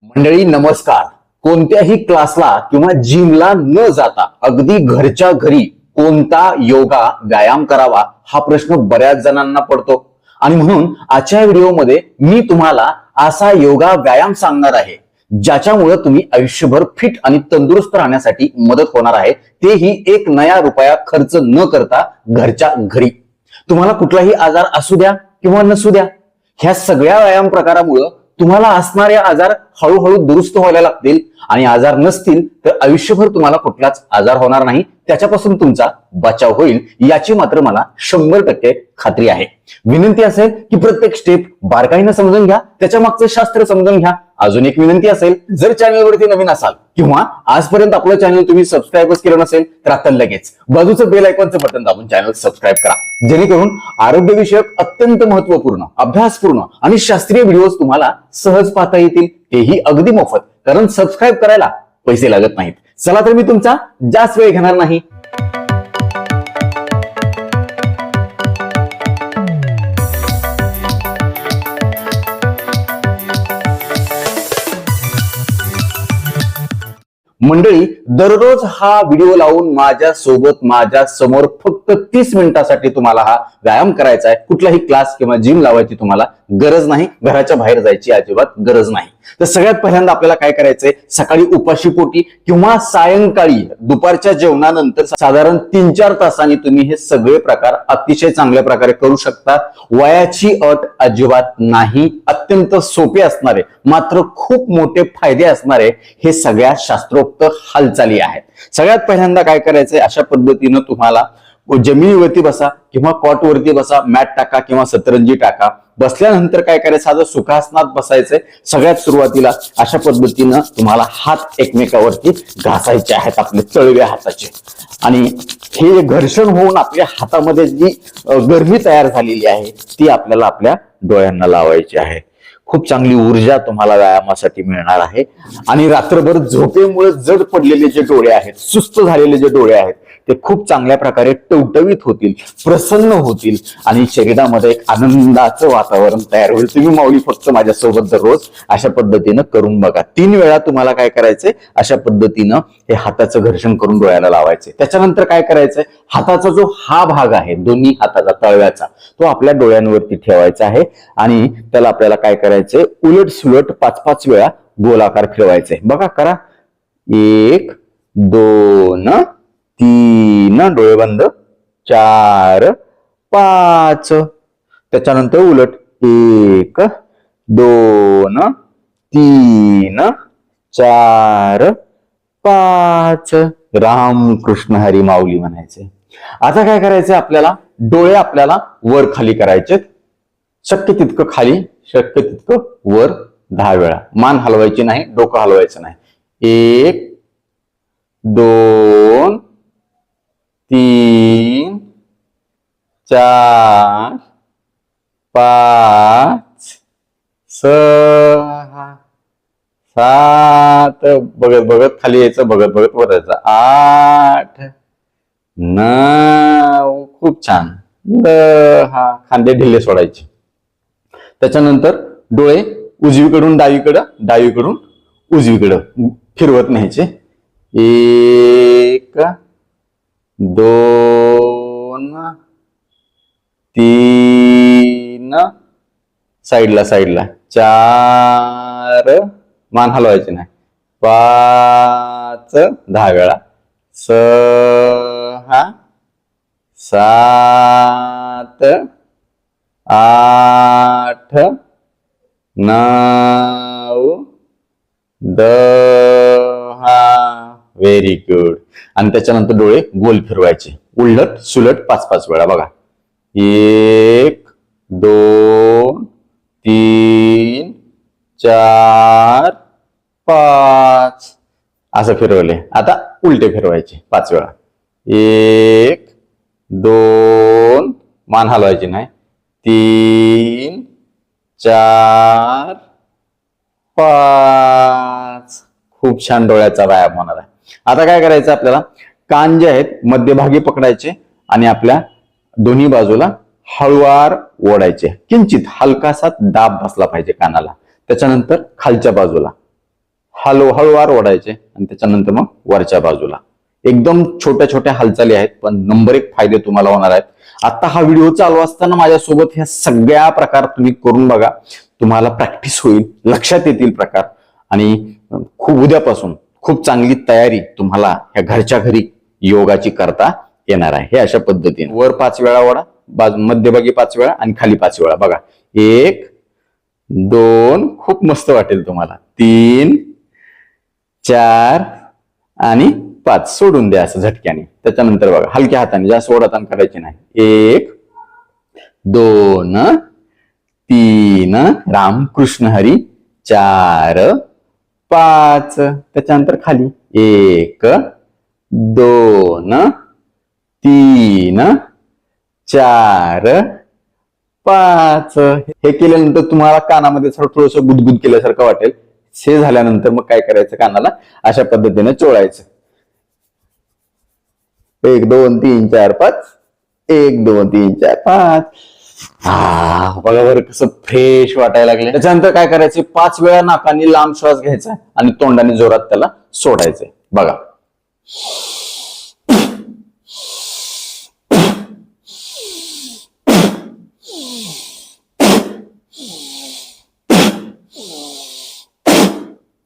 मंडळी नमस्कार. कोणत्याही क्लासला किंवा जिमला न जाता अगदी घरच्या घरी कोणता योगा व्यायाम करावा हा प्रश्न बऱ्याच जणांना पडतो आणि म्हणून आजच्या व्हिडिओमध्ये मी तुम्हाला असा योगा व्यायाम सांगणार आहे ज्याच्यामुळे तुम्ही आयुष्यभर फिट आणि तंदुरुस्त राहण्यासाठी मदत होणार आहे, तेही एक नया रुपया खर्च न करता घरच्या घरी. तुम्हाला कुठलाही आजार असू द्या किंवा नसू द्या, ह्या सगळ्या व्यायाम प्रकारामुळे तुम्हाला असणारे आजार हळूहळू दुरुस्त व्हायला लागतील आणि आजार नसतील तर आयुष्यभर तुम्हाला कुठलाच आजार होणार नाही, त्याच्यापासून तुमचा बचाव होईल याची मात्र मला 100% खात्री आहे. विनंती असेल की प्रत्येक स्टेप बारकाईने समजून घ्या, त्याच्या मागचं शास्त्र समजून घ्या. अजून एक विनंती असेल, जर चॅनलवरती नवीन असाल किंवा आजपर्यंत आपलं चॅनल तुम्ही सबस्क्राईबच केलं नसेल तर आता लगेच बाजूचं बेल आयकॉनचं बटन दाबून चॅनल सबस्क्राईब करा, जेणेकरून आरोग्यविषयक अत्यंत महत्वपूर्ण, अभ्यासपूर्ण आणि शास्त्रीय व्हिडिओज तुम्हाला सहज पाहता येतील, तेही अगदी मोफत, कारण सबस्क्राईब करायला पैसे लागत नाहीत. चला तर मी तुमचा जास्त वेळ घेणार नाही. मंडळी, दररोज हा व्हिडिओ लावून माझ्या सोबत माझ्या समोर फक्त 30 मिनिटांसाठी तुम्हाला हा व्यायाम करायचा आहे. कुठलाही क्लास किंवा जिम लावायची तुम्हाला गरज नाही, घराच्या बाहेर जायची अजिबात गरज नाही. तर सगळ्यात पहिल्यांदा आपल्याला काय करायचंय, सकाळी उपाशी पोटी किंवा सायंकाळी दुपारच्या जेवणानंतर साधारण 3-4 तासांनी तुम्ही हे सगळे प्रकार अतिशय चांगल्या प्रकारे करू शकता. वयाची अट अजिबात नाही, अत्यंत सोपे असणारे मात्र खूप मोठे फायदे असणारे हे सगळ्या शास्त्रोक्त हालचाली आहेत. सगळ्यात पहिल्यांदा काय करायचंय, अशा पद्धतीनं तुम्हाला जमिनीवरती बसा किंवा कॉटवरती बसा, मॅट टाका किंवा सतरंजी टाका. बसल्यानंतर काय करायचं, साधं सुखासनात बसायचंय. सगळ्यात सुरुवातीला अशा पद्धतीनं तुम्हाला हात एकमेकावरती घासायचे आहेत, आपले तळव्या हाताचे, आणि हे घर्षण होऊन आपल्या हातामध्ये जी गरमी तयार झालेली आहे ती आपल्याला आपल्या डोळ्यांना लावायची आहे. खूप चांगली ऊर्जा तुम्हाला व्यायामासाठी मिळणार आहे. आणि रात्रभर झोपेमुळे जड पडलेले जे डोळे आहेत, सुस्त झालेले जे डोळे आहेत, ते खूप चांगल्या प्रकारे टवटवीत होतील, प्रसन्न होतील आणि शरीरामध्ये एक आनंदाचं वातावरण तयार होईल. तुम्ही माऊली फक्त माझ्यासोबत दररोज अशा पद्धतीनं करून बघा. 3 वेळा तुम्हाला काय करायचंय, अशा पद्धतीनं हे हाताचं घर्षण करून डोळ्याला लावायचंय. त्याच्यानंतर काय करायचंय, हाताचा जो हा भाग आहे, दोन्ही हाताचा तळव्याचा, तो आपल्या डोळ्यांवरती ठेवायचा आहे आणि त्याला आपल्याला काय करायचंय, उलट सुलट 5-5 वेळा गोलाकार फिरवायचंय. बघा, करा. 1 2 3, डोळे बंद, 4 5. त्याच्यानंतर उलट 1 2 3 4 5. रामकृष्ण हरी माऊली म्हणायचे. आता काय करायचंय, आपल्याला डोळे आपल्याला वर खाली करायचे, शक्य तितकं खाली, शक्य तितकं वर 10 वेळा. मान हलवायची नाही, डोकं हलवायचं नाही. 1 2 3 4 5 6 7. बघत बघत खाली यायचं, बघत बघत वर यायचं. 8 9. खूप छान. 10. खांदे ढिल्ले सोडायचे. त्याच्यानंतर डोळे उजवीकडून डावीकडं, डावीकडून उजवीकडं फिरवत न्यायचे. 1 2 3. साईडला साईडला 4. मान हलवायचे नाही. 5. 10 वेळा. 6 7 8 9 10. Very good. आणि त्याच्यानंतर डोळे गोल फिरवायचे, उलट सुलट 5-5 वेळा. बघा, 1 2 3 4 5. असं फिरवले. आता उलटे फिरवायचे 5 वेळा. 1 2. मान हलवायची नाही. 3 4 5. खूप छान डोळ्याचा व्यायाम होणार आहे. आता काय करायचं, आपल्याला कान जे आहेत मध्यभागी पकडायचे आणि आपल्या दोन्ही बाजूला हळुवार ओढायचे, किंचित हलकासा दाब बसला पाहिजे कानाला. त्याच्यानंतर खालच्या बाजूला हळूवार ओढायचे आणि त्याच्यानंतर मग वरच्या बाजूला. एकदम छोट्या छोट्या हालचाली आहेत, पण नंबर 1 फायदे तुम्हाला होणार आहेत. आता हा व्हिडिओ चालू असताना माझ्यासोबत ह्या सगळ्या प्रकार तुम्ही करून बघा. तुम्हाला प्रॅक्टिस होईल, लक्षात येतील प्रकार, आणि खूप उद्यापासून खूप चांगली तयारी तुम्हाला ह्या घरच्या घरी योगाची करता येणार आहे. हे अशा पद्धतीने वर 5 वेळा ओढा, मध्यभागी 5 वेळा आणि खाली 5 वेळा. बघा 1 2, खूप मस्त वाटेल तुम्हाला. 3 4 आणि 5 सोडून द्या असं झटक्याने. त्याच्यानंतर बघा हलक्या हाताने, जास्त ओढाताण करायची नाही. 1 2 3 रामकृष्ण हरी, 4 5. त्याच्यानंतर खाली 1 2 3 4 5. हे केल्यानंतर तुम्हाला कानामध्ये थोडस गुदगुद केल्यासारखं वाटेल. हे झाल्यानंतर मग काय करायचं, कानाला अशा पद्धतीने चोळायचं. 1 2 3 4 5, 1 2 3 4 5. बघा बरं कसं फ्रेश वाटायला लागले. त्याच्यानंतर काय करायचे, 5 वेळा नाकाने लांब श्वास घ्यायचा आणि तोंडाने जोरात त्याला सोडायचे. बघा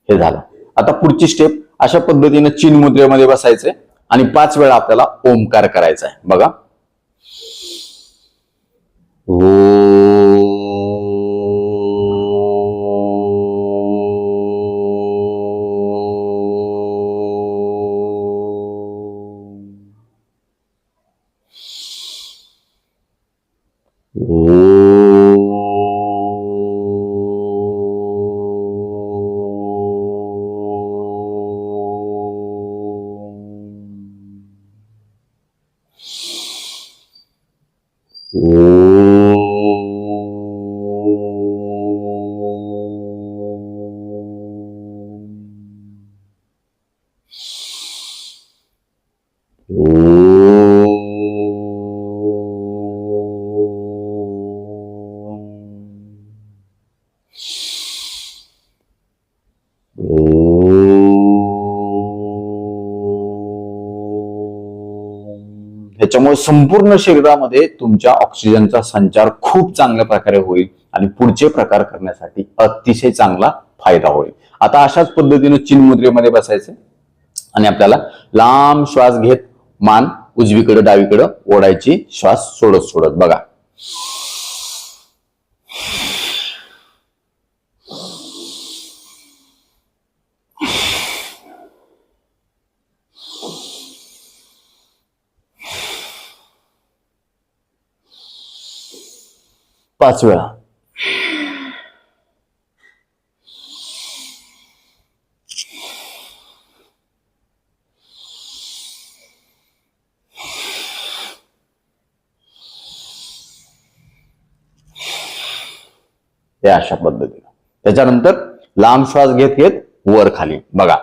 हे झालं. आता पुढची स्टेप अशा पद्धतीने चिन मुद्रेमध्ये बसायचे आणि 5 वेळा आपल्याला ओमकार करायचा आहे. बघा ह्याच्यामुळे संपूर्ण शरीरामध्ये तुमच्या ऑक्सिजनचा संचार खूप चांगल्या प्रकारे होईल आणि पुढचे प्रकार करण्यासाठी अतिशय चांगला फायदा होईल. आता अशाच पद्धतीने चिन मुद्रेमध्ये बसायचे आणि आपल्याला लांब श्वास घेत मान उजवीकडे डावीकडे ओढायची, श्वास सोडत सोडत. बघा पाच वेळा. हे अशा पद्धतीने. त्याच्यानंतर लांब श्वास घेत घेत वर खाली. बघा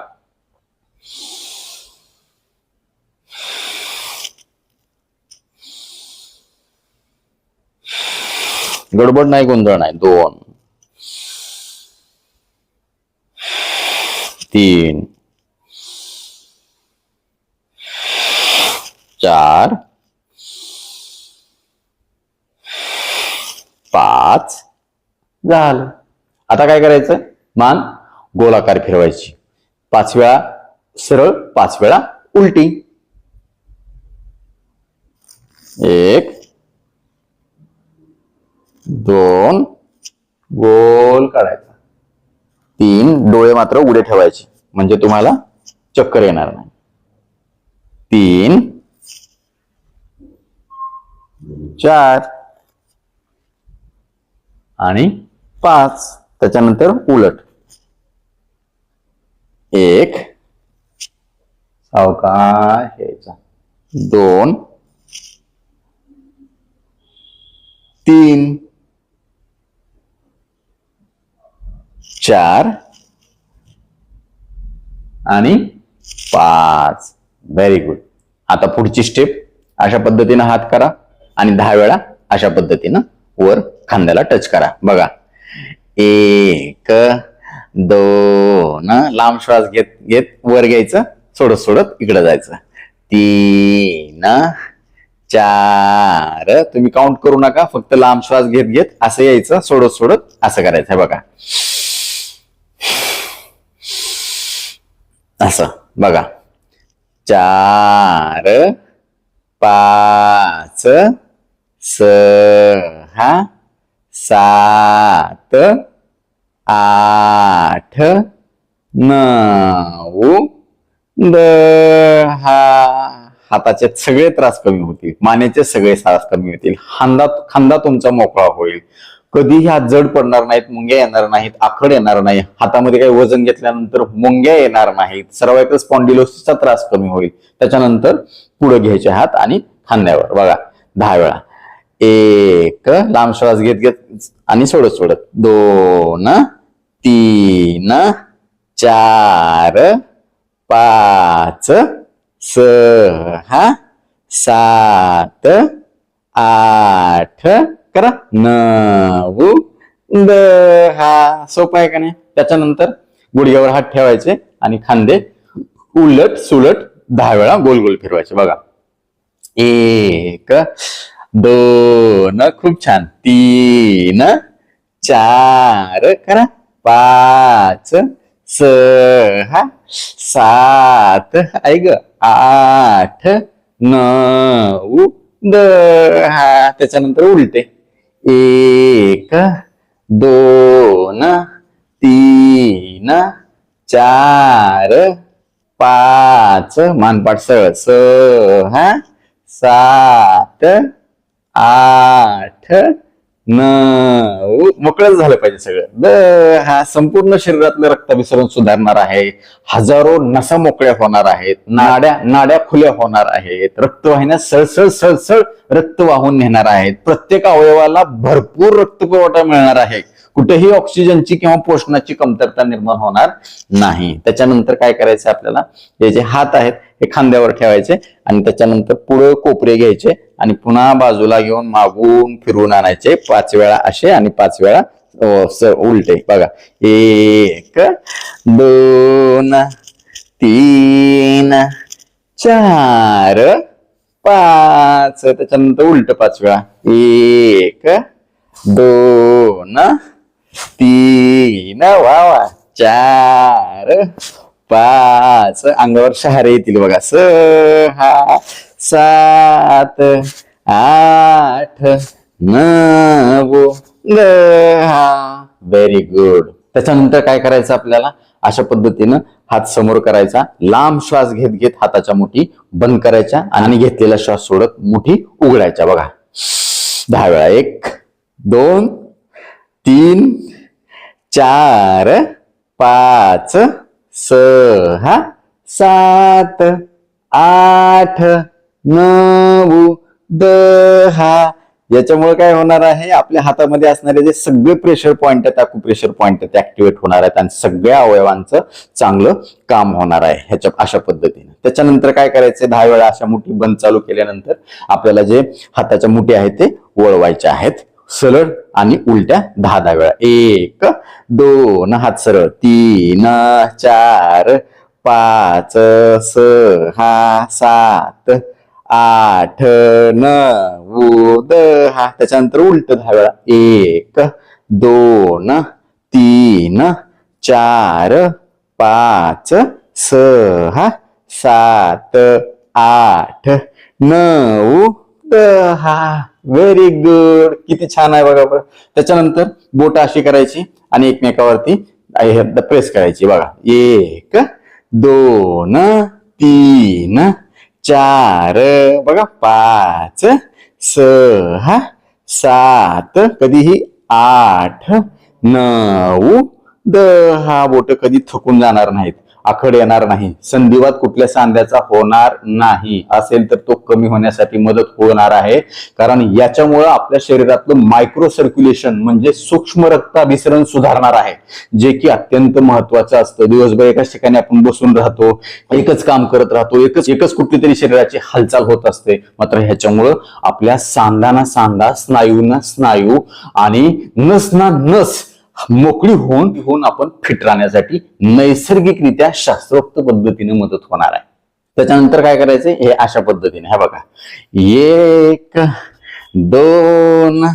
गडबड नाही, गोंधळ नाही. 2 3 4 5 झालं. आता काय करायचं, मान गोलाकार फिरवायची. 5 वेळा सरळ, 5 वेळा उलटी. 1 2 गोल काढायचा. 3 डोळे मात्र उघडे ठेवायचे म्हणजे तुम्हाला चक्कर येणार नाही. 3 4 आणि 5. त्याच्यानंतर उलट. 1 सावकाश घ्यायचा. 2 3 4 आणि 5. Very good. आता पुढची स्टेप अशा पद्धतीने हात करा आणि 10 वेळा अशा पद्धतीनं वर खांद्याला टच करा. बघा 1 दोन, लांब श्वास घेत घेत वर घ्यायचं, सोडत सोडत इकडे जायचं, 3, 4, तुम्ही काउंट करू नका, फक्त लांब श्वास घेत घेत असं यायचं, सोडत सोडत असं करायचं बघा, असं बघा, 4, 5, 6, 7, 8, 9, 10. हाताचे सगळे त्रास कमी होतील, मानेचे सगळे त्रास कमी होतील, खांदा तुमचा मोकळा होईल, कधीही हात जड पडणार नाहीत, मुंग्या येणार नाहीत, आखड येणार नाही, हातामध्ये काही वजन घेतल्यानंतर मुंग्या येणार नाहीत, सर्वायकल स्पॉन्डिलोसिसचा त्रास कमी होईल. त्याच्यानंतर पुढे घ्यायचे हात आणि खांद्यावर बघा 10 वेळा. 1, लांब श्वास घेत घेत आणि सोडत सोडत, 2, 3, 4, 5, 6, 7, 8, करा, 9, 10. सोपं आहे का नाही? त्याच्यानंतर गुडघ्यावर हात ठेवायचे आणि खांदे उलट सुलट 10 वेळा गोल गोल फिरवायचे बघा. 1, 2, खूप छान, 3, 4, करा, 5, 6, 7, ऐक 8, 9, 10. त्याच्यानंतर उलटे 1, 2, 3, 4, 5, मानपाट सरळ, 6, 7, 8, 9, मोकळंच झालं पाहिजे सगळं. 10. संपूर्ण शरीरातलं रक्ताभिसरण सुधारणार आहे, हजारो नसा मोकळ्या होणार आहेत, नाड्या खुल्या होणार आहेत, रक्तवाहिन्या सळसळ सळसळ रक्त वाहून नेणार आहेत, प्रत्येक अवयवाला भरपूर रक्तपुरवठा मिळणार आहे, कुठेही ऑक्सिजनची किंवा पोषणाची कमतरता निर्माण होणार नाही. त्याच्यानंतर काय करायचं आपल्याला, हे जे हात आहेत हे खांद्यावर ठेवायचे आणि त्याच्यानंतर पुढे कोपरे घ्यायचे आणि पुन्हा बाजूला घेऊन मागून फिरवून आणायचे 5 वेळा असे आणि 5 वेळा उलटे बघा. 1, 2, 3, 4, 5. त्याच्यानंतर उलट 5 वेळा. 1, 2, 3, वा 4, 5. अंगावर शहारे येतील बघा. 6, 7, 8, 9, 10. Very good. त्याच्यानंतर काय करायचं आपल्याला, अशा पद्धतीनं हात समोर करायचा, लांब श्वास घेत घेत हाताच्या मुठी बंद करायच्या आणि घेतलेला श्वास सोडत मुठी उघडायच्या बघा 10 वेळा. 1, 2, 3, 4, 5, 6, 7, 8, 9, 10. याच्यामुळे काय होणार आहे, आपल्या हातामध्ये असणारे जे सगळे प्रेशर पॉइंट आहेत, अॅक्युप्रेशर पॉइंट आहेत, ऍक्टिव्हेट होणार आहेत आणि सगळ्या अवयवांचं चांगलं काम होणार आहे ह्याच्या अशा पद्धतीने. त्याच्यानंतर काय करायचं, 10 वेळा अशा मुठी बंद चालू केल्यानंतर आपल्याला जे हाताच्या मुठी आहेत ते वळवायच्या आहेत सरळ आणि उलट्या 10 वेळा. 1, 2, हात सरळ. 3, 4, 5, 6, 7, 8, 9, 10. त्याच्यानंतर उलट 10 वेळा. 1, 2, 3, 4, 5, 6, 7, 8, 9, 10. Very good. किती छान आहे बघा बरं. त्याच्यानंतर बोट अशी करायची आणि एकमेकावरती प्रेस करायची बघा. 1, 2, 3, 4, बघा 5, 6, 7, कधीही 8, 9, 10. बोट कधी थकून जाणार नाहीत, आखड येणार नाही, संधिवात कुठल्या सांध्याचा होणार नाही, असेल तर तो कमी होण्यासाठी मदत होणार आहे. कारण याच्यामुळं आपल्या शरीरातलं मायक्रो सर्क्युलेशन म्हणजे सूक्ष्म रक्ताभिसरण सुधारणार आहे, जे की अत्यंत महत्वाचं असतं. दिवसभर एकाच ठिकाणी आपण बसून राहतो, एकच काम करत राहतो, एकच कुठली तरी शरीराची हालचाल होत असते. मात्र ह्याच्यामुळं आपल्या सांधाना सांधा, स्नायूना स्नायू आणि नसना नस मोकळी होऊन आपण फिट राहण्यासाठी नैसर्गिकरित्या शास्त्रोक्त पद्धतीने मदत होणार आहे. त्याच्यानंतर काय करायचंय, हे अशा पद्धतीने, हे बघा, 1 2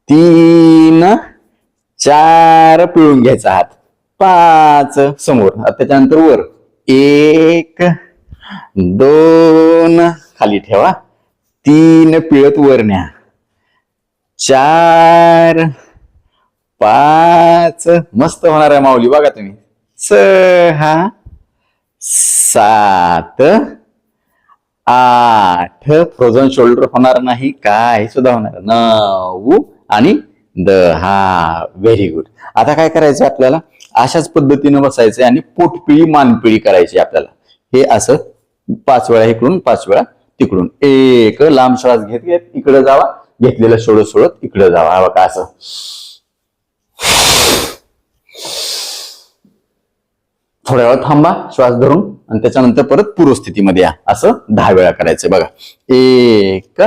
3 4 पिळून घ्यायचा हात, 5 समोर, त्याच्यानंतर वर 1 2 खाली ठेवा, 3 पिळत वर न्या, 4 5 मस्त होणार आहे माऊली, बघा तुम्ही, 6 7 8 फ्रोझन शोल्डर होणार नाही, काय सुद्धा होणार, 9 आणि 10. Very good. आता काय करायचं आपल्याला, अशाच पद्धतीने बसायचंय आणि पोटपिळी मानपिळी करायची आपल्याला. हे असं 5 वेळा इकडून 5 वेळा तिकडून, एक लांब श्वास घेत घेत इकडे जावा, घेतलेलं सोडत सोडत इकडे जावा, बघा असं. थोड्या वेळ थांबा श्वास धरून आणि त्याच्यानंतर परत पूर्वस्थितीमध्ये या, असं 10 वेळा करायचंय बघा. 1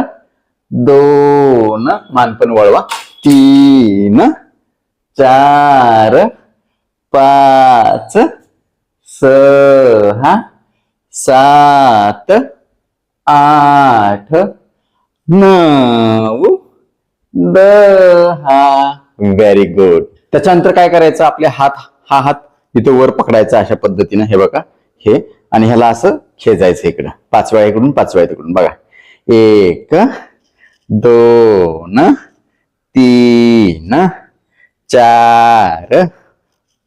2 मानपण वळवा, 3 4 5 6 7 8 9 10. Very good. त्याच्यानंतर काय करायचं, आपले हात, हा हात इथे वर पकडायचा अशा पद्धतीनं, हे बघा, हे, आणि ह्याला असं खेचायचं इकडं, 5 वेळा इकडून 5 वेळा तिकडून, बघा. 1 2 3 4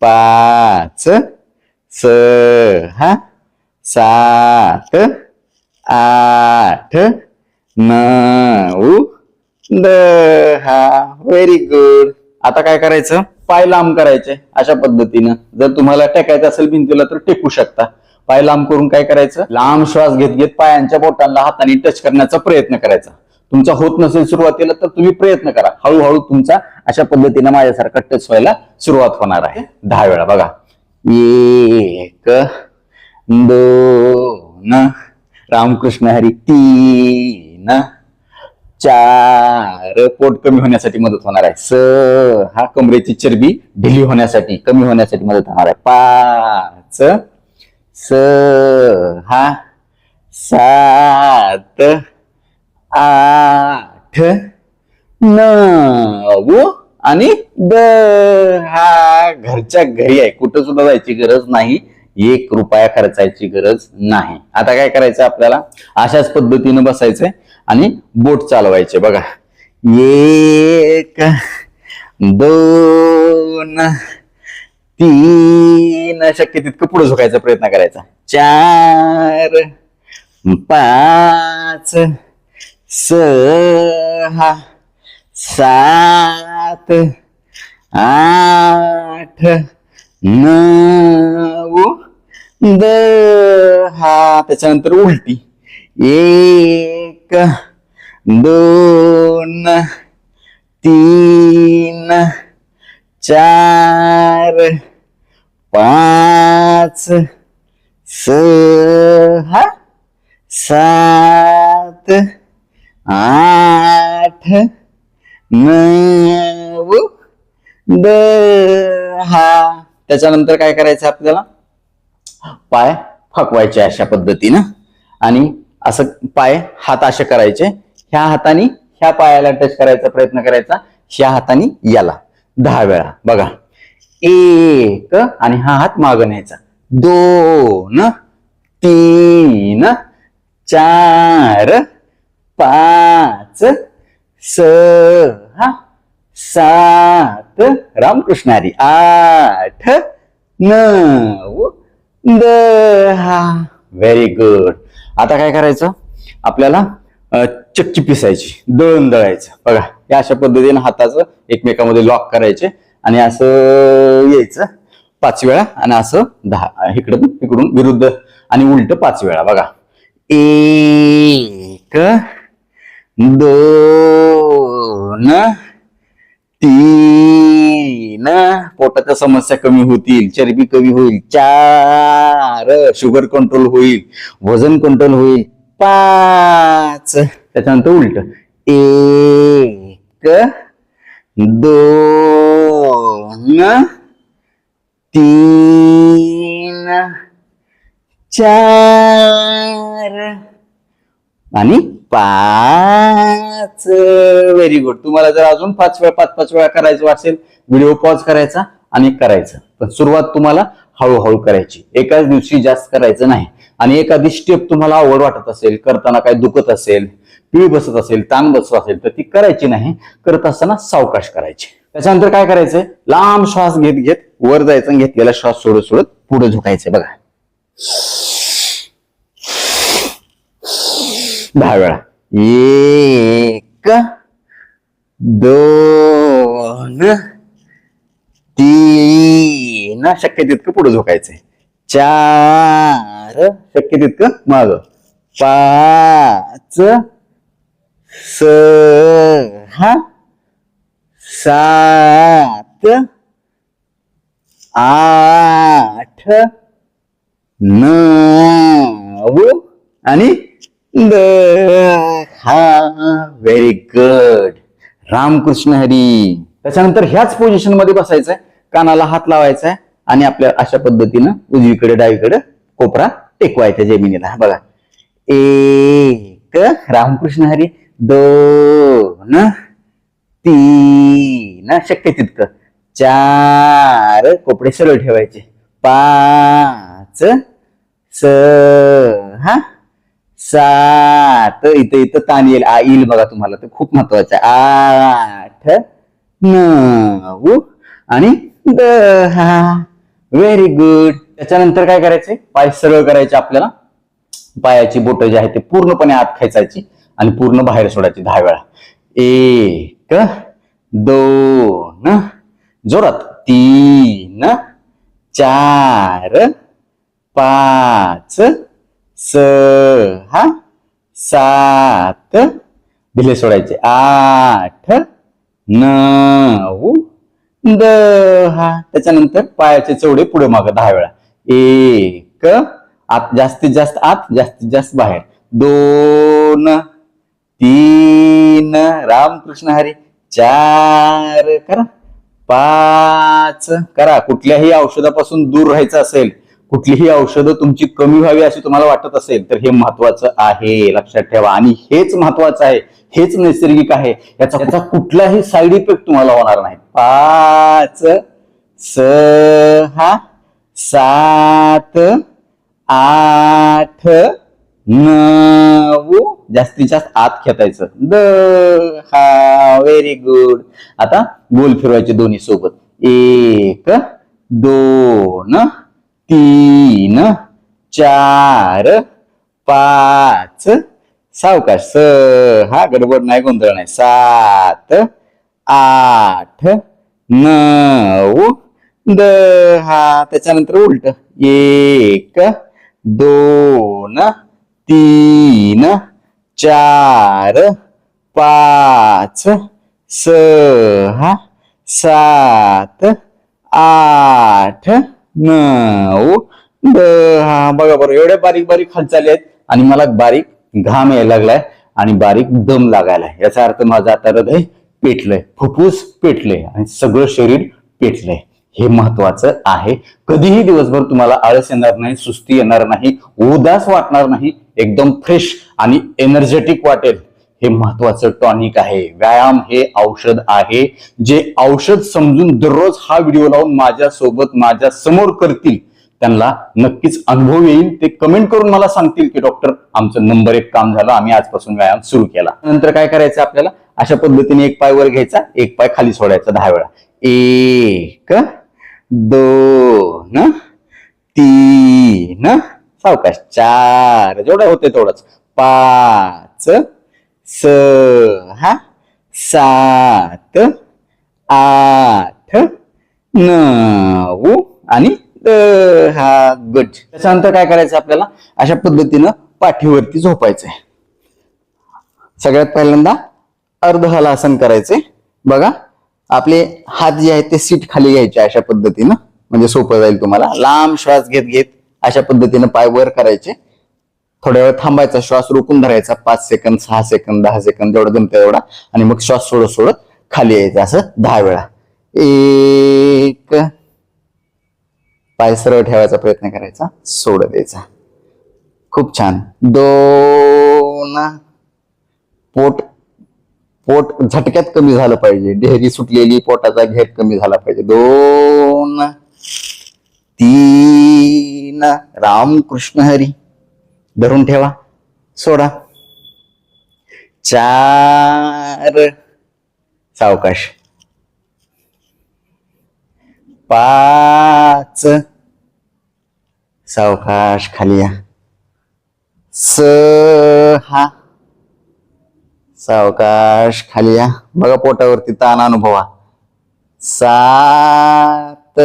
5 6 7 8 9 10. Very good. आता काय करायचं, पाय लांब करायचे अशा पद्धतीनं. जर तुम्हाला टेकायचं असेल भिंतीला तर टेकू शकता. पाय लांब करून काय करायचं, लांब श्वास घेत घेत पायांच्या बोटांना हाताने टच करण्याचा प्रयत्न करायचा. तुमचा होत नसेल सुरुवातीला तर तुम्ही प्रयत्न करा, हळूहळू तुमचा अशा पद्धतीने माझ्यासारखा टच व्हायला सुरुवात होणार आहे. 10 वेळा बघा. 1 2 रामकृष्ण हरी, 3 4 पोट कमी होण्यासाठी मदत होणार आहे, 6 कमरेची चरबी ढिली होण्यासाठी कमी होण्यासाठी मदत होणार आहे, 5 6 7 8 9 आणि 10. घरच्या घरी आहे, कुठं सुद्धा जायची गरज नाही, 1 रुपया खर्चायची गरज नाही. आता काय करायचं आपल्याला, अशाच पद्धतीनं बसायचंय आणि बोट चालवायचे बघा. 1 2 3 शक्य तितकं पुढे झुकायचा प्रयत्न करायचा, 4 5 6 7 8 9 10. त्याच्यानंतर उलटी, 1 2 3 4 5 6 7 8 9 10. त्याच्यानंतर काय करायचं आपल्याला, पाय फकवायचे अशा पद्धतीनं आणि असं पाय हात असे करायचे, ह्या हाताने ह्या पायाला टच करायचा प्रयत्न करायचा, ह्या हाताने याला 10 वेळा बघा. 1 आणि हा हात मागं न्यायचा, 2 3 4 5 6 7 रामकृष्ण हरी, 8 9 10. Very good. आता काय करायचं आपल्याला, चक्की पिसायची, दळण दळायचं बघा. या अशा पद्धतीने हाताचं एकमेकांमध्ये लॉक करायचे आणि असं यायचं 5 वेळा आणि असं 10 इकडून विरुद्ध आणि उलट 5 वेळा बघा. 1 2 3 पोटाच्या समस्या कमी होतील, चरबी कमी होईल, 4 शुगर कंट्रोल होईल, वजन कंट्रोल होईल, 5 त्याच्यानंतर उलट, 1 दोन, तीन, चार आणि 5. Very good. तुम्हाला जर अजून 5 वेळा 5 वेळा करायचं असेल, व्हिडिओ पॉज करायचा आणि करायचं. पण सुरुवात तुम्हाला हळूहळू करायची, एकाच दिवशी जास्त करायचं नाही. आणि एखादी स्टेप तुम्हाला आवड वाटत असेल, करताना काय दुखत असेल, पीळ बसत असेल, ताण बसत असेल तर ती करायची नाही. करत असताना सावकाश करायची. त्याच्यानंतर काय करायचंय, लांब श्वास घेत घेत वर जायचं, घेतलेला श्वास सोडत सोडत पुढे झुकायचंय. बघा 10 वेळा. 1, 2, 3, शक्य तितकं पुढे झोकायचंय. 4, शक्य तितकं माग. 5, 6, 7, 8, 9 आणि 10. Very good. रामकृष्ण हरी. त्याच्यानंतर ह्याच पोझिशन मध्ये बसायचंय, कानाला हात लावायचा आहे आणि आपल्या अशा पद्धतीनं उजवीकडे डावीकडे कोपरा टेकवायचा जमिनीला. बघा 1, रामकृष्ण हरी. 2, 3, शक्य तितकं. 4, कोपडे सरळ ठेवायचे. 5, 6, 7, इथं ताण येईल बघा तुम्हाला, ते खूप महत्वाचं आहे. 8, 9 आणि 10. Very good. त्याच्यानंतर काय करायचंय, पाय सरळ करायचे आपल्याला. पायाची बोट जी आहे ते पूर्णपणे आत खेचायची आणि पूर्ण बाहेर सोडायची 10 वेळा. 1, 2, जोरात. 3, 4, 5, 6, 7, ढिले सोडायचे. 8, 9, 10. त्याच्यानंतर पायाचे चवडे पुढे मागे 10 वेळा. 1, आत जास्तीत जास्त आत, जास्तीत जास्त बाहेर. 2, 3, रामकृष्ण हरी. 4 करा. 5 करा. कुठल्याही औषधापासून दूर राहायचं असेल, कुठलीही औषधं तुमची कमी व्हावी अशी तुम्हाला वाटत असेल तर हे महत्वाचं आहे, लक्षात ठेवा. आणि हेच महत्वाचं आहे, हेच नैसर्गिक आहे. याचा कुठलाही साईड इफेक्ट तुम्हाला होणार नाही. 5, 6, 7, 8, 9, जास्तीत जास्त आत खेचायचं. 10. Very good. आता गोल फिरवायचे दोन्ही सोबत. 1, 2, 3, 4, 5, सावकाश. 6, गडबड नाही, गोंधळ नाही. 7, 8, 9, 10. त्याच्यानंतर उलट. 1, 2, 3, 4, 5, 6, 7, 8, 9, 10. बघा बरं, एवढ्या बारीक बारीक हालचाली आहेत आणि मला बारीक घाम यायला लागलाय आणि बारीक दम लागायलाय. याचा अर्थ माझं आता हृदय पेटलंय, फुफ्फुस पेटलंय आणि सगळं शरीर पेटलंय. हे महत्वाचं आहे. कधीही दिवसभर तुम्हाला आळस येणार नाही, सुस्ती येणार नाही, उदास वाटणार नाही, एकदम फ्रेश आणि एनर्जेटिक वाटेल. हे महत्वाचं टॉनिक आहे. व्यायाम हे औषध आहे. जे औषध समजून दररोज हा व्हिडिओ लावून माझ्या सोबत माझ्या समोर करतील त्यांना नक्कीच अनुभव येईल. ते कमेंट करून मला सांगतील की डॉक्टर, आमचं नंबर 1 काम झालं, आम्ही आजपासून व्यायाम सुरू केला. नंतर काय करायचं आपल्याला, अशा पद्धतीने एक पाय वर घ्यायचा, एक पाय खाली सोडायचा 10 वेळा. 1, 2, 3, सावकाश. 4, जेवढं होते तेवढंच. 5, 6, 7, 8, 9 आणि 10. गुड. त्याच्यानंतर काय करायचं आपल्याला, अशा पद्धतीनं पाठीवरती झोपायचंय. सगळ्यात पहिल्यांदा अर्ध हलासन करायचे. बघा, आपले हात जे आहेत ते सीट खाली घ्यायचे अशा पद्धतीनं, म्हणजे सोपं जाईल तुम्हाला. लांब श्वास घेत घेत अशा पद्धतीनं पाय वर करायचे. थोड्या वेळ थांबायचा, श्वास रोखून धरायचा. 5 सेकंद, 6 सेकंद, 10 सेकंद, जेवढा जमतं एवढा. आणि मग श्वास सोडत सोडत खाली यायचं असं 10 वेळा. 1, पाय सरळ ठेवायचा प्रयत्न करायचा, सोडत द्यायचा. खूप छान. 2, पोट पोट झटक्यात कमी झालं पाहिजे, ढेरी सुटलेली, पोटाचा घेर कमी झाला पाहिजे. 2, 3, रामकृष्ण हरी, धरून ठेवा, सोडा. 4, सावकाश. 5, सावकाश खाली या. 6, सावकाश खाली या. बघा पोटावरती ताण अनुभवा. 7,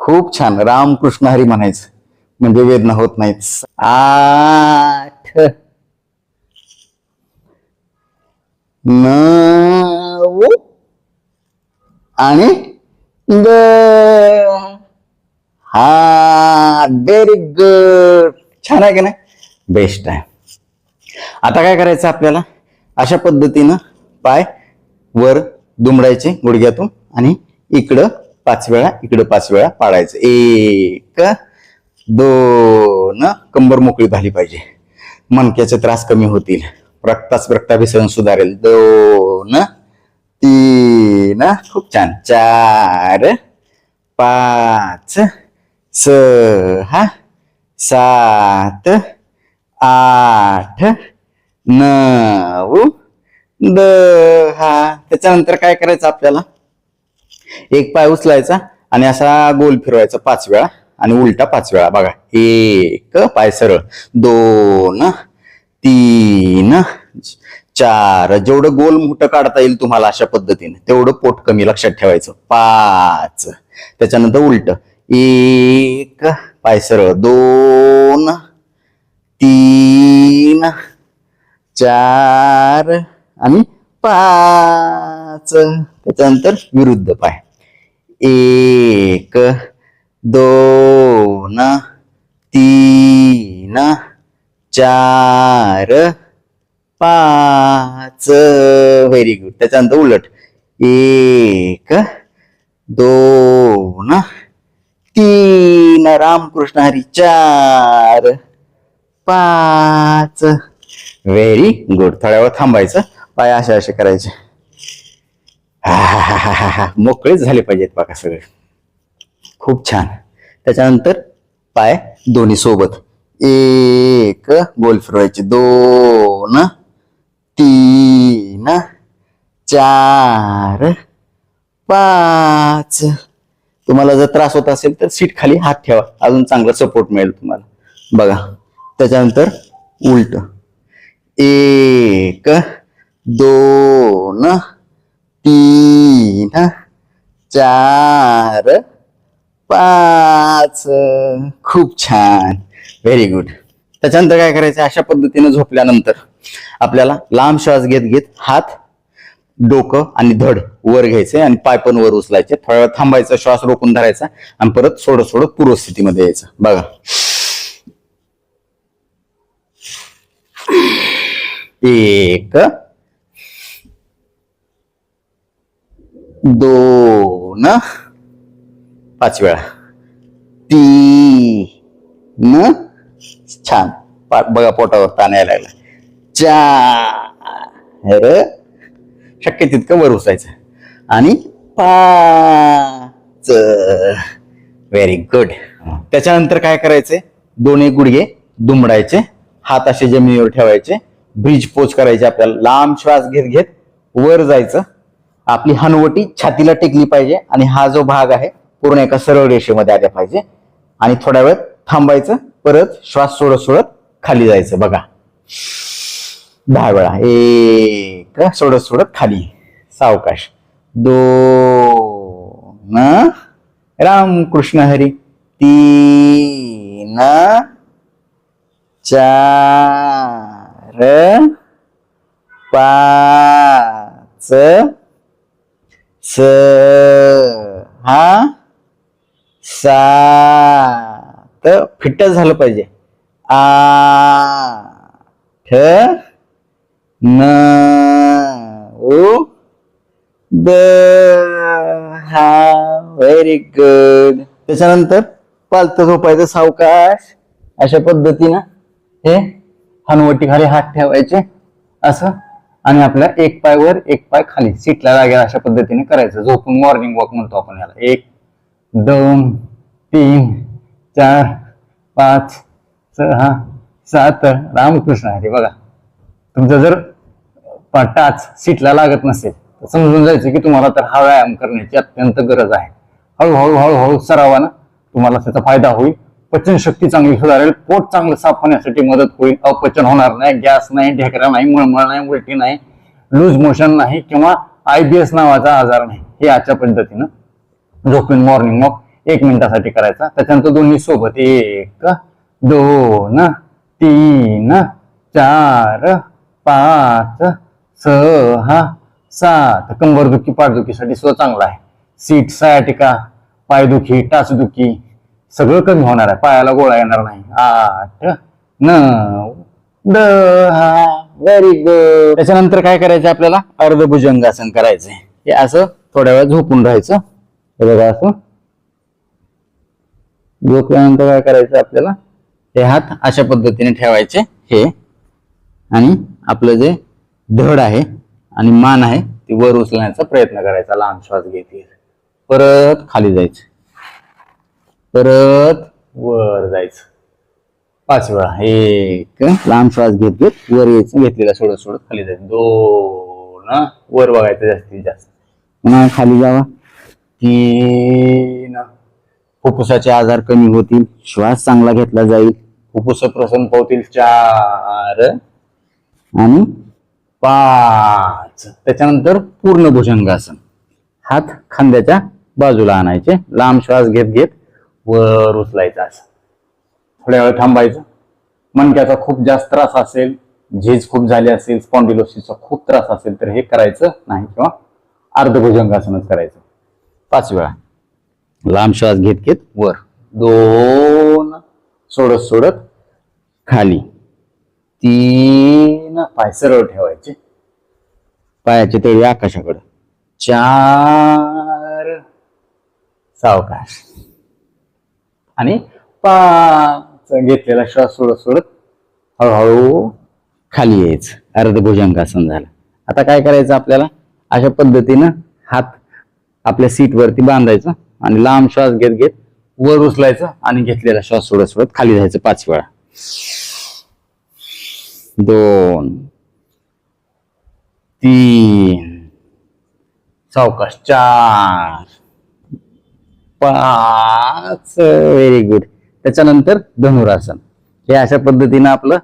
खूप छान. रामकृष्ण हरी म्हणायचं म्हणजे वेदना होत नाहीत. 8, 9 आणि 10. हा, व्हेरी गुड. छान आहे की नाही? बेस्ट आहे. आता काय करायचं आपल्याला, अशा पद्धतीनं पाय वर दुमडायचे गुडघ्यातून आणि इकडं 5 वेळा, इकडं 5 वेळा पाडायचं. 1, 2, कंबर मोकळी झाली पाहिजे, मणक्याचे त्रास कमी होतील, रक्ताभिसरण सुधारेल. 2, 3, खूप छान. 4, 5, 6, 7, 8, 9, 10. त्याच्यानंतर काय करायचं आपल्याला, एक पाय उचलायचा आणि असा गोल फिरवायचा 5 वेळा आणि उलटा 5 वेळा. बघा, 1, पाय सरळ. 2, 3, 4. जेवढं गोल मोठं काढता येईल तुम्हाला अशा पद्धतीने तेवढं पोट कमी, लक्षात ठेवायचं. 5. त्याच्यानंतर उलट. 1, पाय सरळ. 2, 3, 4 आणि 5. त्याच्यानंतर विरुद्ध पाय. 1, 2, 3, 4, 5. Very good. त्याच्यानंतर उलट. 1, 2, 3. रामकृष्ण हरी. 4, 5. Very good. थोड्या वेळ थांबायचं, पाय असे करायचे. मोकळेच झाले पाहिजेत बघा सगळे. खूप छान. त्याच्यानंतर पाय दोन्ही सोबत. 1, गोल फिरवायचे. 2, 3, 4, 5. तुम्हाला जर त्रास होत असेल तर सीट खाली हात ठेवा, अजून चांगला सपोर्ट मिळेल तुम्हाला. बघा. त्याच्यानंतर उलट. 1, 2, 3, 4, 5. खूप छान. Very good. त्याच्यानंतर काय करायचं, अशा पद्धतीने झोपल्यानंतर आपल्याला लांब श्वास घेत घेत हात, डोकं आणि धड वर घ्यायचे आणि पाय पण वर उचलायचे. थोड्या वेळ थांबायचं, श्वास रोखून धरायचा आणि परत सोडत सोडत पूर्वस्थितीमध्ये यायचं. बघा. 1, 2, 5 वेळा. 3, छान. बघा पोटावर ताण यायला लागला. 4, शक्य तितकं वर उचलायचं आणि 5. Very good. त्याच्यानंतर काय करायचे, दोन्ही गुडघे दुमडायचे, हात असे जमिनीवर ठेवायचे, ब्रिज पोज करायचे. आपल्याला लांब श्वास घेत घेत वर जायचं. आपली हनवटी छातीला टेकली पाहिजे आणि हा जो भाग आहे पूर्ण एका सरळ रेषेमध्ये आल्या पाहिजे. आणि थोड्या वेळ थांबायचं, परत श्वास सोडत सोडत खाली जायचं. बघा, 10 वेळा. 1, सोडत सोडत खाली, सावकाश. 2, रामकृष्ण हरी. 3, 4, 5, 6, 7. फिट्टच झालं पाहिजे. 8, 9, व्हेरी गुड. त्याच्यानंतर पालथ झोपायचं सावकाश अशा पद्धतीनं हे हनुवटी खाली हात ठेवायचे असं आणि आपल्या एक पाय वर एक पाय खाली सीटला लागेल अशा पद्धतीने करायचं. झोपून मॉर्निंग वॉक म्हणतो आपण याला. 1 2 3 4 5 6 7 रामकृष्ण हरी. बघा तुमचं जर टाच सीटला लागत नसेल तर समजून जायचं की तुम्हाला तर हा व्यायाम करण्याची अत्यंत गरज आहे. हळूहळू हळूहळू सरावानं तुम्हाला त्याचा फायदा होईल. पचनशक्ती चांगली सुधारेल, पोट चांगलं साफ होण्यासाठी मदत होईल, अपचन होणार नाही, गॅस नाही, ढेकरा नाही, मळमळ नाही, उलटी नाही, लूज मोशन नाही किंवा IBS नावाचा आजार नाही. हे अशा पद्धतीनं झोपून मॉर्निंग वॉक 1 मिनिटासाठी करायचा. त्याच्यानंतर दोन्ही सोबत 1 2 3 4 5 6 7. कंबरदुखी पाठदुखीसाठी सुद्धा चांगला आहे. सीट सायाटिका, पायदुखी, टाचदुखी सगळं कमी होणार आहे. पायाला गोळा येणार नाही. 8 9 10. Very good. त्याच्यानंतर काय करायचं आपल्याला अर्धभुजंगासन करायचंय. हे असं थोड्या वेळ झोपून राहायचं. हे बघा असं झोपल्यानंतर काय करायचं आपल्याला हे हात अशा पद्धतीने ठेवायचे हे आणि आपलं जे धड आहे आणि मान आहे ती वर उचलण्याचा प्रयत्न करायचा. लांब श्वास घेते, परत खाली जायचं, परत वर जायचं 5 वेळा. 1 लांब श्वास घेत घेत वर यायचं, घेतलेला सोडत सोडत खाली जायचं. 2 वर बघायचं जास्तीत जास्त, पुन्हा खाली जावा. 3 फुफ्फुसाचे आजार कमी होतील, श्वास चांगला घेतला जाईल, फुफ्फुस प्रसन्न पावतील. 4 आणि 5. त्याच्यानंतर पूर्ण भुजंगासन. हात खांद्याच्या बाजूला आणायचे, लांब श्वास घेत घेत वर उचलायचा. असं थोड्या वेळ थांबायचं. मणक्याचा खूप जास्त त्रास असेल, झीज खूप झाली असेल, स्पॉन्डिलोसिसचा खूप त्रास असेल तर हे करायचं नाही किंवा अर्धभुजंगासनच करायचं. 5 वेळा लांब श्वास घेत घेत वर. 2 सोडत सोडत खाली. 3 पाय सरळ ठेवायचे, पायाचे तळी आकाशाकडे. 4 सावकाश आणि 5 घेतलेला श्वास सोडत सोडत हळूहळू खाली यायचं. अर्धभुजंगासन झालं. आता काय करायचं आपल्याला अशा पद्धतीनं हात आपल्या सीट वरती बांधायचं आणि लांब श्वास घेत घेत वर उचलायचं आणि घेतलेला श्वास सोडत सोडत खाली जायचं 5 वेळा. 2 3 सावकाश. 4 5. Very good. त्याच्यानंतर धनुरासन. हे अशा पद्धतीनं आपलं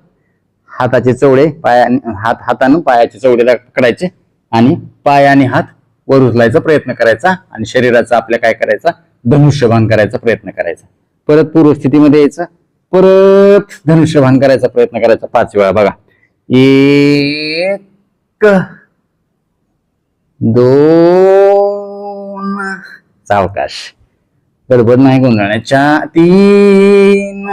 हाताचे चवडे हातानं पायाचे चवडे पकडायचे आणि पाय आणि हात वर उचलायचा प्रयत्न करायचा आणि शरीराचा आपल्या काय करायचा धनुष्यबाण करायचा प्रयत्न करायचा. परत पूर्वस्थितीमध्ये यायचं, परत धनुष्यबाण करायचा प्रयत्न करायचा 5 वेळा. बघा 1 2 सावकाश, गडबड नाही गोंधळण्याच्या. 3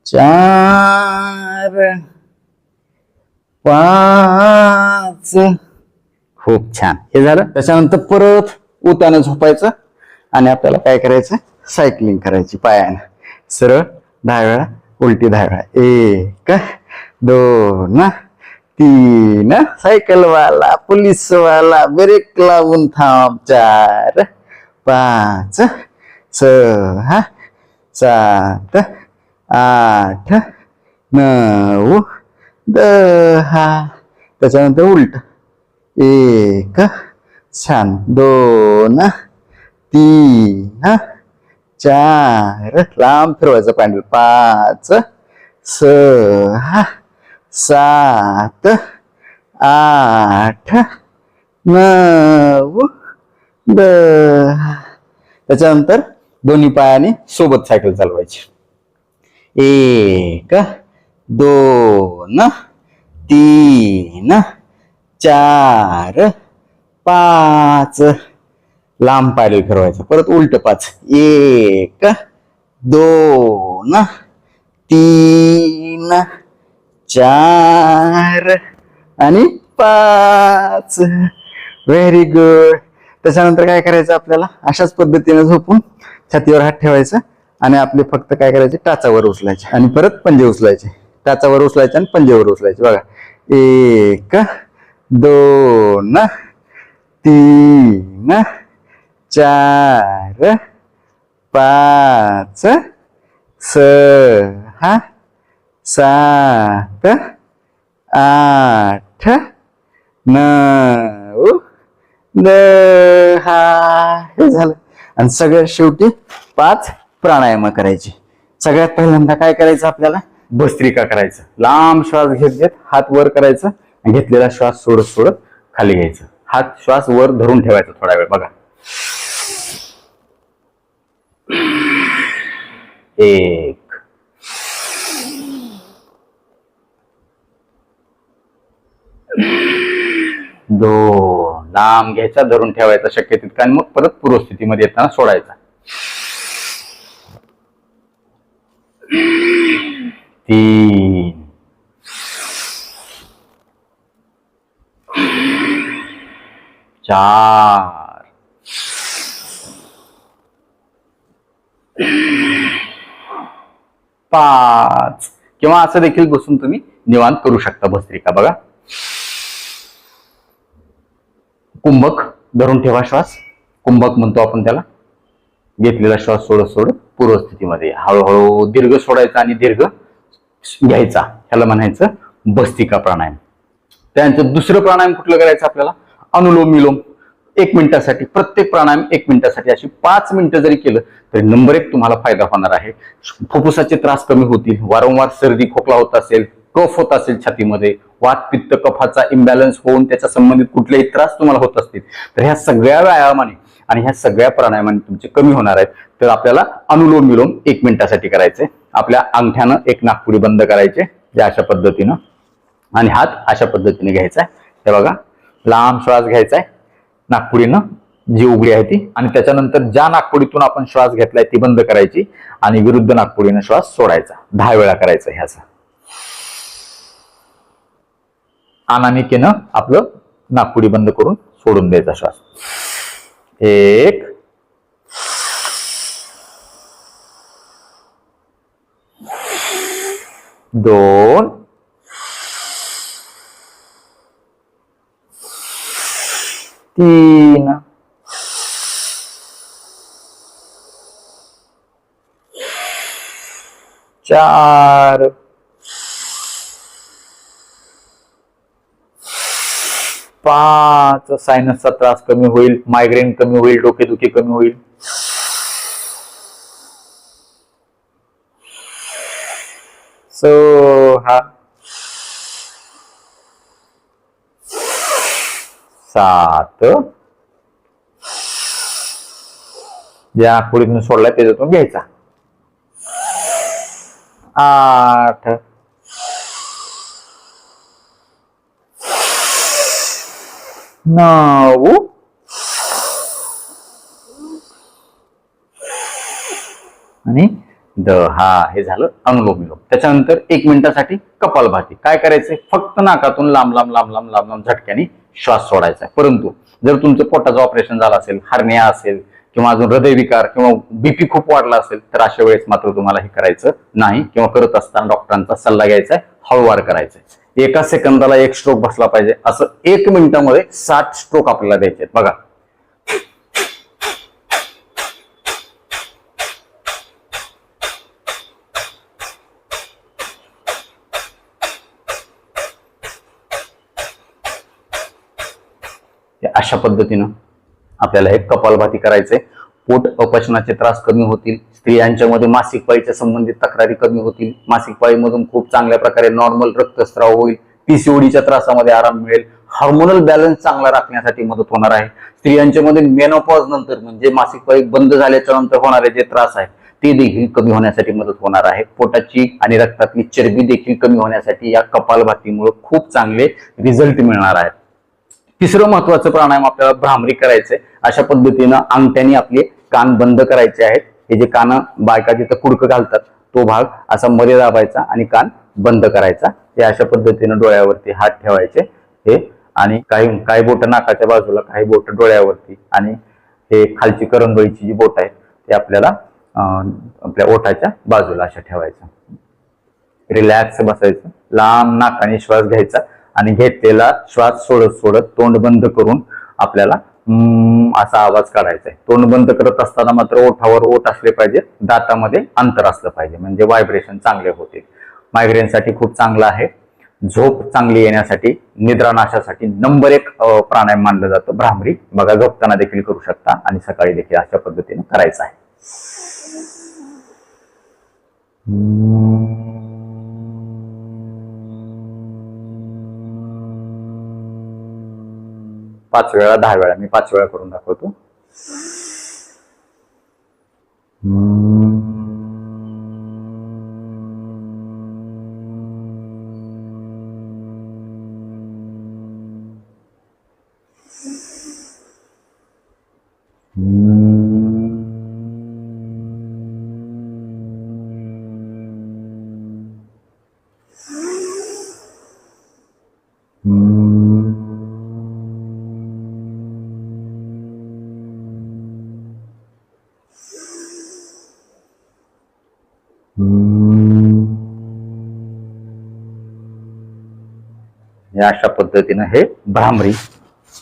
4 5. खूप छान. हे झालं. त्याच्यानंतर परत उताने झोपायचं आणि आपल्याला काय करायचं सायकलिंग करायची पायानं. सरळ 10 वेळा, उलटी 10 वेळा. 1 2 3 सायकलवाला पोलीसवाला ब्रेक लावून थांब. 4 5 6 7 8 9 10. त्याच्यानंतर उलट. 1 छान. 2 3 4 लांब फिरवायचं पॅन्डल. 5 6 7 8 9 10. त्याच्यानंतर दोन्ही पायाने सोबत सायकल चालवायची. 1 2 3 4 5 लांब पायडल फिरवायचं. परत उलट 5. 1 2 3 4 आणि 5. Very good. त्याच्यानंतर काय करायचं आपल्याला, अशाच पद्धतीने झोपून छातीवर हात ठेवायचा आणि आपले फक्त काय करायचे, टाचावर उचलायचे आणि परत पंजे उचलायचे. टाचावर उचलायचे आणि पंजेवर उचलायचे. बघा, 1 2 3 4 5 6 7 8 9 10. हे झालं. आणि सगळ्यात शेवटी 5 प्राणायाम करायचे. सगळ्यात पहिल्यांदा काय करायचं आपल्याला, भस्त्रिका करायचं. लांब श्वास घेत घेत हात वर करायचं आणि घेतलेला श्वास सोडत सोडत खाली घ्यायचं. हात श्वास वर धरून ठेवायचा थोडा वेळ. बघा, 1 2. लांब घ्यायचा, धरून ठेवायचा शक्य तितका आणि मग परत पूर्वस्थितीमध्ये येताना सोडायचा. 3 4 5. किंवा असं देखील बसून तुम्ही निवांत करू शकता भस्त्रिका. बघा, कुंभक धरून ठेवा श्वास. कुंभक म्हणतो आपण त्याला. घेतलेला श्वास सोडत सोडत पूर्वस्थितीमध्ये हळूहळू दीर्घ सोडायचा आणि दीर्घ घ्यायचा. ह्याला म्हणायचं भस्त्रिका प्राणायाम. त्यानंतर दुसरं प्राणायाम कुठलं करायचं आपल्याला, अनुलोम विलोम. 1 मिनिटासाठी, प्रत्येक प्राणायाम 1 मिनिटासाठी. अशी 5 मिनिटं जरी केलं तरी नंबर 1 तुम्हाला फायदा होणार आहे. फुफ्फुसाचे त्रास कमी होतील. वारंवार सर्दी खोकला होत असेल, कफ होत असेल छातीमध्ये, वात पित्त कफाचा इम्बॅलन्स होऊन त्याच्या संबंधित कुठलेही त्रास तुम्हाला होत असतील तर ह्या सगळ्या व्यायामाने आणि ह्या सगळ्या प्राणायामाने तुमचे कमी होणार आहेत. तर आपल्याला अनुलोम विलोम 1 मिनिटासाठी करायचे. आपल्या अंगठ्यानं एक नाकपुडी बंद करायचे, जे अशा पद्धतीनं, आणि हात अशा पद्धतीने घ्यायचा. हे बघा, लांब श्वास घ्यायचा आहे नाकपुडीनं, जी उघडी आहे ती, आणि त्याच्यानंतर ज्या नाकपुडीतून आपण श्वास घेतलाय ती बंद करायची आणि विरुद्ध नाकपुडीनं श्वास सोडायचा. 10 वेळा करायचं ह्याचा. अनामिकेनं आपलं नाकपुडी बंद करून सोडून द्यायचा श्वास. 1 2 3 4 5. सायनसचा त्रास कमी होईल, मायग्रेन कमी होईल, डोकेदुखी कमी होईल. 6 7. ज्या नाकपुडीतून सोडलाय त्याच्यातून घ्यायचा. 8 9 आणि 10. हे झालं अनुलोम विलोम. त्याच्यानंतर 1 मिनिटासाठी कपालभाती. काय करायचंय, फक्त नाकातून लांब लांब लांब लांब लांब लांब झटक्याने श्वास सोडायचा. परंतु जर तुमचं पोटाचं ऑपरेशन झालं असेल, हार्निया असेल किंवा अजून हृदयविकार किंवा बीपी खूप वाढला असेल तर अशा वेळेस मात्र तुम्हाला हे करायचं नाही, किंवा करत असताना डॉक्टरांचा सल्ला घ्यायचा आहे, हळूवार करायचंय. 1 सेकंदाला 1 स्ट्रोक बसला पाहिजे. असं 1 मिनिटामध्ये 7 स्ट्रोक आपल्याला द्यायचे. बघा, अशा पद्धतीनं आपल्याला एक कपालभाती करायचंय. पोट अपचनाचे त्रास कमी होतील. स्त्रियांच्या मध्ये मासिक पाळीच्या संबंधित तक्रारी कमी होतील. मासिक पाळीमधून खूप चांगल्या प्रकारे नॉर्मल रक्तस्राव होईल. पीसीओडीच्या त्रासामध्ये आराम मिळेल. हार्मोनल बॅलन्स चांगला राखण्यासाठी मदत होणार आहे. स्त्रियांच्या मध्ये मेनोपॉज नंतर म्हणजे मासिक पाळी बंद झाल्याच्या नंतर होणारे जे त्रास आहेत ते देखील कमी होण्यासाठी मदत होणार आहे. पोटाची आणि रक्तातली चरबी देखील कमी होण्यासाठी या कपालभातीमुळे खूप चांगले रिझल्ट मिळणार आहेत. तिसरं महत्वाचं प्राणायाम आपल्याला भ्रामरी करायचंय. अशा पद्धतीनं अंगठ्याने आपले कान बंद करायचे आहेत. हे जे कान बायका जिथं कुडकं घालतात तो भाग असा मध्ये दाबायचा आणि कान बंद करायचा. हे अशा पद्धतीनं डोळ्यावरती हात ठेवायचे. हे आणि काही बोट नाकाच्या बाजूला, काही बोट डोळ्यावरती, आणि हे खालची करंगळीची जी बोट आहेत ते आपल्याला आपल्या ओठाच्या बाजूला अशा ठेवायचं. रिलॅक्स बसायचं, लांब नाकाने श्वास घ्यायचा आणि घेतलेला श्वास सोडत सोडत तोंड बंद करून आपल्याला असा आवाज काढायचा आहे. तोंड बंद करत असताना मात्र ओठावर ओठ असले पाहिजे, दातामध्ये अंतर असलं पाहिजे, म्हणजे व्हायब्रेशन चांगले होते. मायग्रेनसाठी खूप चांगलं आहे. झोप चांगली येण्यासाठी, निद्रानाशासाठी नंबर 1 प्राणायाम मानलं जातं भ्रामरी. बघा, झोपताना देखील करू शकता आणि सकाळी देखील अशा पद्धतीने करायचं आहे. 5 वेळा, 10 वेळा, मी 5 वेळा करून दाखवतो. या अशा पद्धतीनं हे भ्रामरी.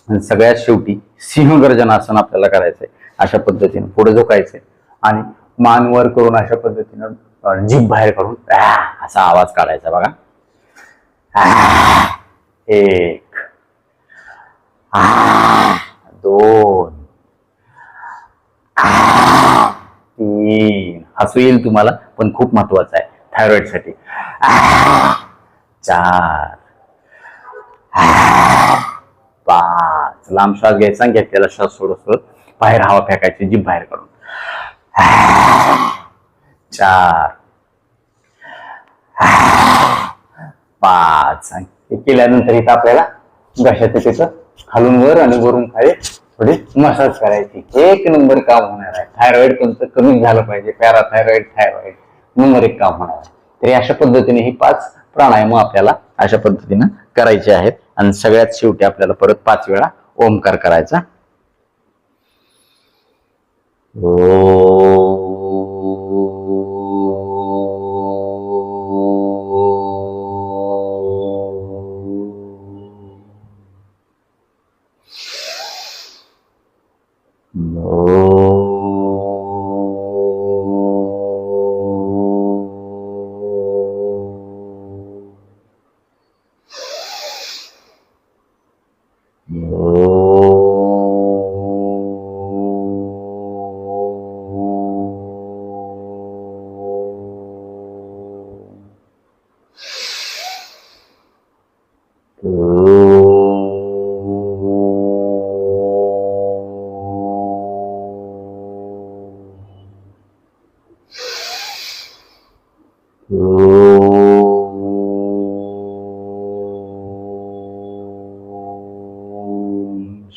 सगळ्यात शेवटी सिंहगर्जनासन आपल्याला करायचंय. अशा पद्धतीनं पुढे झोकायचंय आणि मान वर करून अशा पद्धतीनं जीभ बाहेर काढून असा आवाज काढायचा. बघा, 1, 2, 3. हसू येईल तुम्हाला, पण खूप महत्वाचं आहे थायरॉइड साठी. 4, 5. लांब श्वास घ्यायचा, घेतलेला श्वास सोडत सोडत बाहेर हवा फेकायची, जीभ बाहेर काढून. 4, 5. हे केल्यानंतर इथं आपल्याला घशाचं तिथं खालून वर आणि वरून खाली थोडी मसाज करायची. 1 नंबर काम होणार आहे. थायरॉइड तुमचं कमी झालं पाहिजे. पॅराथायरॉइड, थायरॉइड नंबर 1 काम होणार आहे. तरी अशा पद्धतीने ही 5 प्राणायाम आपल्याला अशा पद्धतीनं करायचे आहेत. आणि सगळ्यात शेवटी आपल्याला परत 5 वेळा ओमकार करायचा.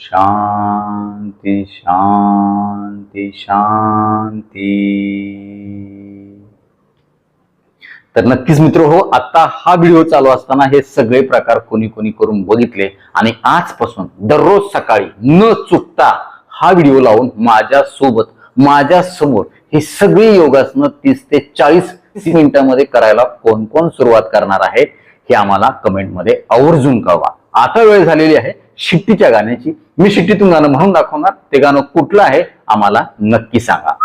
शांती शांती शांती. तर नक्कीच मित्र हो, आता हा व्हिडिओ चालू असताना हे सगळे प्रकार कोणी कोणी करून बघितले आणि आजपासून दररोज सकाळी न चुकता हा व्हिडिओ लावून माझ्या सोबत, माझ्या समोर ही सगळी योगासनं 30 ते 40 मिनिटांमध्ये करायला कोण कोण सुरुवात करणार आहे हे आम्हाला कमेंटमध्ये आवर्जून कळवा. आता वेळ झालेली आहे शिट्टीच्या गाण्याची. मी शिट्टीतून गाणं म्हणून दाखवणार. ते गाणं कुठलं आहे आम्हाला नक्की सांगा.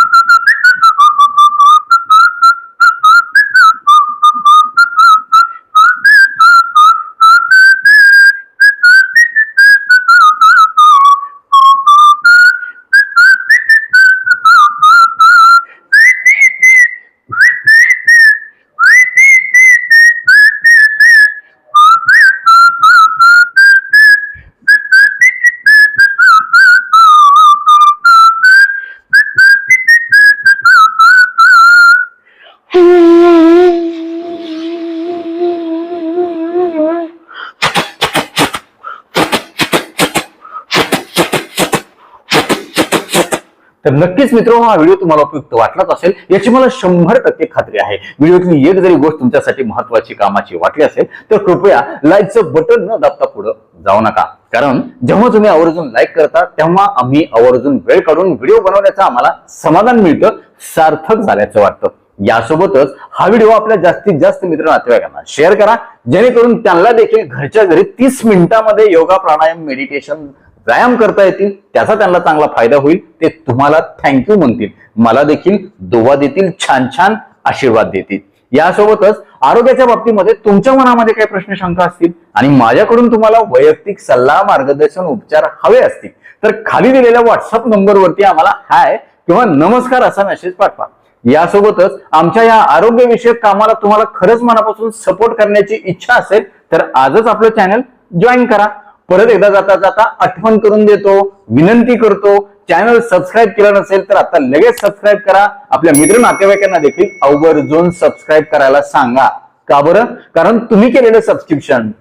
नक्कीच मित्र हा व्हिडिओ तुम्हाला उपयुक्त वाटलाच असेल याची मला 100% खात्री आहे. व्हिडिओतली एक जरी गोष्ट तुमच्यासाठी महत्वाची कामाची वाटली असेल तर कृपया लाईकचं बटन न दाबता पुढे जाऊ नका, कारण जेव्हा तुम्ही आवर्जून लाईक करता तेव्हा आम्ही आवर्जून वेळ काढून व्हिडिओ बनवण्याचं आम्हाला समाधान मिळतं, सार्थक झाल्याचं वाटतं. यासोबतच हा व्हिडिओ आपल्या जास्तीत जास्त मित्र नातेवाईकांना शेअर करा, जेणेकरून त्यांना देखील घरच्या घरी 30 मिनिटांमध्ये योगा प्राणायाम मेडिटेशन व्यायाम करता येतील, त्याचा त्यांना चांगला फायदा होईल. ते तुम्हाला थँक्यू म्हणतील, मला देखील दुवा देतील, छान छान आशीर्वाद देतील. यासोबतच आरोग्याच्या बाबतीमध्ये तुमच्या मनामध्ये काही प्रश्न शंका असतील आणि माझ्याकडून तुम्हाला वैयक्तिक सल्ला मार्गदर्शन उपचार हवे असतील तर खाली दिलेल्या व्हॉट्सअप नंबरवरती आम्हाला हाय किंवा नमस्कार असा मेसेज पाठवा. यासोबतच आमच्या या आरोग्यविषयक कामाला तुम्हाला खरंच मनापासून सपोर्ट करण्याची इच्छा असेल तर आजच आपलं चॅनल जॉईन करा. परत एकदा जाता जाता आठवण करून देतो, विनंती करतो, चॅनल सबस्क्राईब केलं नसेल तर आता लगेच सबस्क्राईब करा. आपल्या मित्र नातेवाईकांना देखील आवर्जून सबस्क्राईब करायला सांगा. का बरं? कारण तुम्ही केलेलं सबस्क्रिप्शन,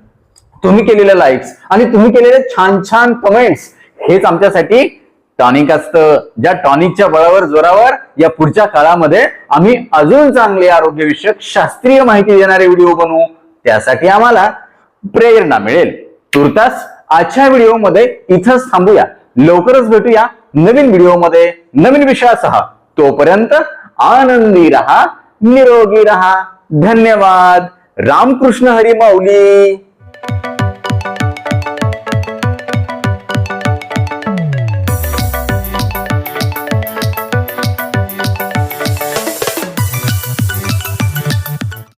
तुम्ही केलेले लाईक्स आणि तुम्ही केलेले छान छान कमेंट्स हेच आमच्यासाठी टॉनिक असतं. ज्या टॉनिकच्या बळावर जोरावर या पुढच्या काळामध्ये आम्ही अजून चांगले आरोग्यविषयक शास्त्रीय माहिती देणारे व्हिडिओ बनवू, त्यासाठी आम्हाला प्रेरणा मिळेल. तुर्तास आजच्या व्हिडिओमध्ये इथंच थांबूया. लवकरच भेटूया नवीन व्हिडिओमध्ये नवीन विषयासह. तोपर्यंत आनंदी रहा, निरोगी रहा. धन्यवाद. रामकृष्ण हरी माऊली.